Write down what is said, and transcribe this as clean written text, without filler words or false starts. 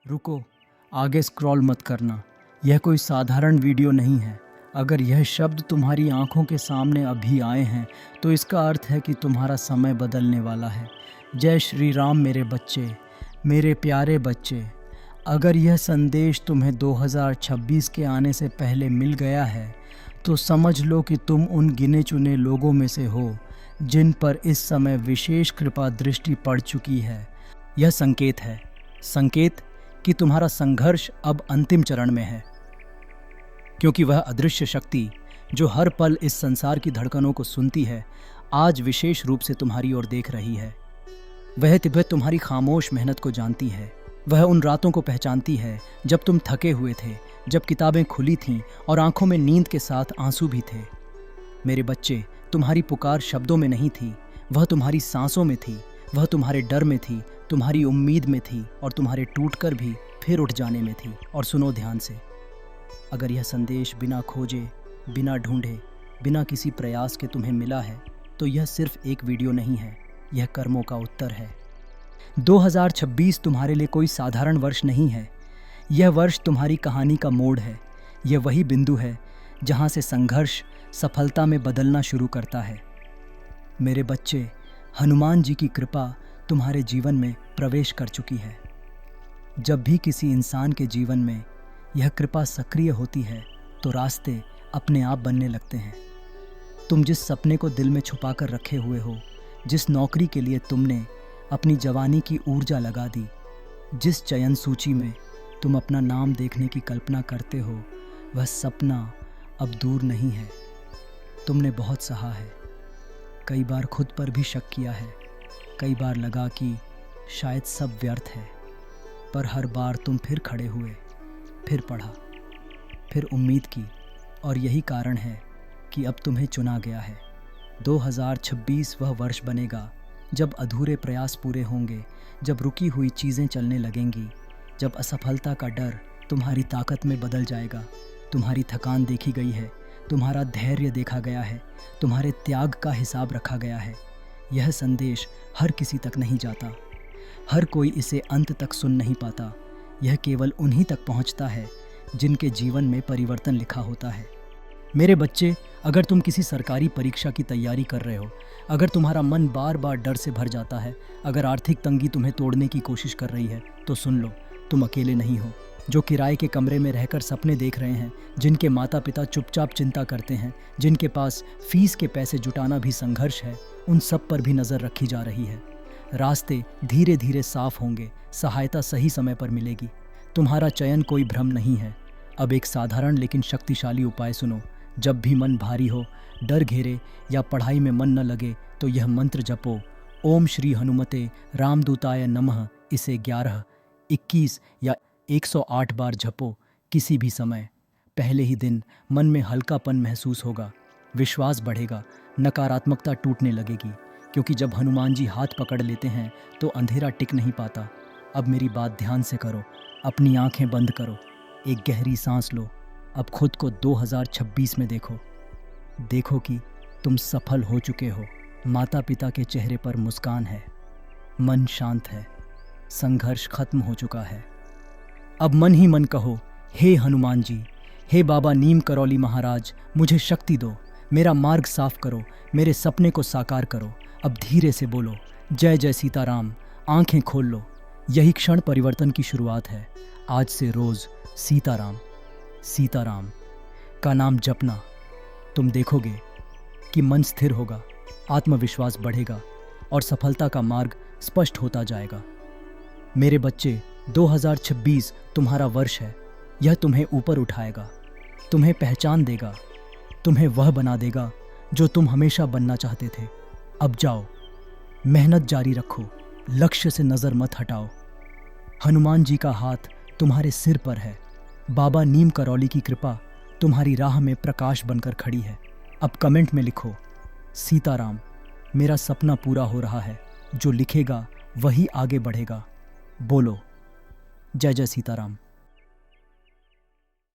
रुको, आगे स्क्रॉल मत करना। यह कोई साधारण वीडियो नहीं है। अगर यह शब्द तुम्हारी आंखों के सामने अभी आए हैं तो इसका अर्थ है कि तुम्हारा समय बदलने वाला है। जय श्री राम मेरे बच्चे, मेरे प्यारे बच्चे। अगर यह संदेश तुम्हें 2026 के आने से पहले मिल गया है तो समझ लो कि तुम उन गिने चुने लोगों में से हो जिन पर इस समय विशेष कृपा दृष्टि पड़ चुकी है। यह संकेत है, संकेत कि तुम्हारा संघर्ष अब अंतिम चरण में है, क्योंकि वह अदृश्य शक्ति जो हर पल इस संसार की धड़कनों को सुनती है, आज विशेष रूप से तुम्हारी ओर देख रही है। वह तुम्हारी खामोश मेहनत को जानती है। वह उन रातों को पहचानती है जब तुम थके हुए थे, जब किताबें खुली थीं और आंखों में नींद के साथ आंसू भी थे। मेरे बच्चे, तुम्हारी पुकार शब्दों में नहीं थी, वह तुम्हारी सांसों में थी। वह तुम्हारे डर में थी, तुम्हारी उम्मीद में थी और तुम्हारे टूटकर भी फिर उठ जाने में थी। और सुनो ध्यान से, अगर यह संदेश बिना खोजे, बिना ढूंढे, बिना किसी प्रयास के तुम्हें मिला है तो यह सिर्फ एक वीडियो नहीं है, यह कर्मों का उत्तर है। 2026 तुम्हारे लिए कोई साधारण वर्ष नहीं है। यह वर्ष तुम्हारी कहानी का मोड़ है। यह वही बिंदु है जहां से संघर्ष सफलता में बदलना शुरू करता है। मेरे बच्चे, हनुमान जी की कृपा तुम्हारे जीवन में प्रवेश कर चुकी है। जब भी किसी इंसान के जीवन में यह कृपा सक्रिय होती है तो रास्ते अपने आप बनने लगते हैं। तुम जिस सपने को दिल में छुपा कर रखे हुए हो, जिस नौकरी के लिए तुमने अपनी जवानी की ऊर्जा लगा दी, जिस चयन सूची में तुम अपना नाम देखने की कल्पना करते हो, वह सपना अब दूर नहीं है। तुमने बहुत सहा है, कई बार खुद पर भी शक किया है, कई बार लगा कि शायद सब व्यर्थ है, पर हर बार तुम फिर खड़े हुए, फिर पढ़ा, फिर उम्मीद की, और यही कारण है कि अब तुम्हें चुना गया है। 2026 वह वर्ष बनेगा जब अधूरे प्रयास पूरे होंगे, जब रुकी हुई चीज़ें चलने लगेंगी, जब असफलता का डर तुम्हारी ताकत में बदल जाएगा। तुम्हारी थकान देखी गई है, तुम्हारा धैर्य देखा गया है, तुम्हारे त्याग का हिसाब रखा गया है। यह संदेश हर किसी तक नहीं जाता, हर कोई इसे अंत तक सुन नहीं पाता। यह केवल उन्हीं तक पहुंचता है जिनके जीवन में परिवर्तन लिखा होता है। मेरे बच्चे, अगर तुम किसी सरकारी परीक्षा की तैयारी कर रहे हो, अगर तुम्हारा मन बार बार डर से भर जाता है, अगर आर्थिक तंगी तुम्हें तोड़ने की कोशिश कर रही है, तो सुन लो, तुम अकेले नहीं हो। जो किराए के कमरे में रहकर सपने देख रहे हैं, जिनके माता पिता चुपचाप चिंता करते हैं, जिनके पास फीस के पैसे जुटाना भी संघर्ष है, उन सब पर भी नज़र रखी जा रही है। रास्ते धीरे धीरे साफ होंगे, सहायता सही समय पर मिलेगी। तुम्हारा चयन कोई भ्रम नहीं है। अब एक साधारण लेकिन शक्तिशाली उपाय सुनो। जब भी मन भारी हो, डर घेरे या पढ़ाई में मन न लगे तो यह मंत्र जपो, ओम श्री हनुमते रामदूताय नमः। इसे 11, 21 या 108 बार जपो किसी भी समय। पहले ही दिन मन में हल्कापन महसूस होगा, विश्वास बढ़ेगा, नकारात्मकता टूटने लगेगी, क्योंकि जब हनुमान जी हाथ पकड़ लेते हैं तो अंधेरा टिक नहीं पाता। अब मेरी बात ध्यान से करो, अपनी आंखें बंद करो, एक गहरी सांस लो। अब खुद को 2026 में देखो। देखो कि तुम सफल हो चुके हो। माता पिता के चेहरे पर मुस्कान है, मन शांत है, संघर्ष खत्म हो चुका है। अब मन ही मन कहो, हे हनुमान जी, हे बाबा नीम करौली महाराज, मुझे शक्ति दो, मेरा मार्ग साफ करो, मेरे सपने को साकार करो। अब धीरे से बोलो, जय जय सीताराम। आंखें खोल लो, यही क्षण परिवर्तन की शुरुआत है। आज से रोज सीताराम सीताराम का नाम जपना। तुम देखोगे कि मन स्थिर होगा, आत्मविश्वास बढ़ेगा और सफलता का मार्ग स्पष्ट होता जाएगा। मेरे बच्चे, 2026 तुम्हारा वर्ष है। यह तुम्हें ऊपर उठाएगा, तुम्हें पहचान देगा, तुम्हें वह बना देगा जो तुम हमेशा बनना चाहते थे। अब जाओ, मेहनत जारी रखो, लक्ष्य से नज़र मत हटाओ। हनुमान जी का हाथ तुम्हारे सिर पर है। बाबा नीम करौली की कृपा तुम्हारी राह में प्रकाश बनकर खड़ी है। अब कमेंट में लिखो, सीताराम, मेरा सपना पूरा हो रहा है। जो लिखेगा वही आगे बढ़ेगा। बोलो, जय जय सीताराम।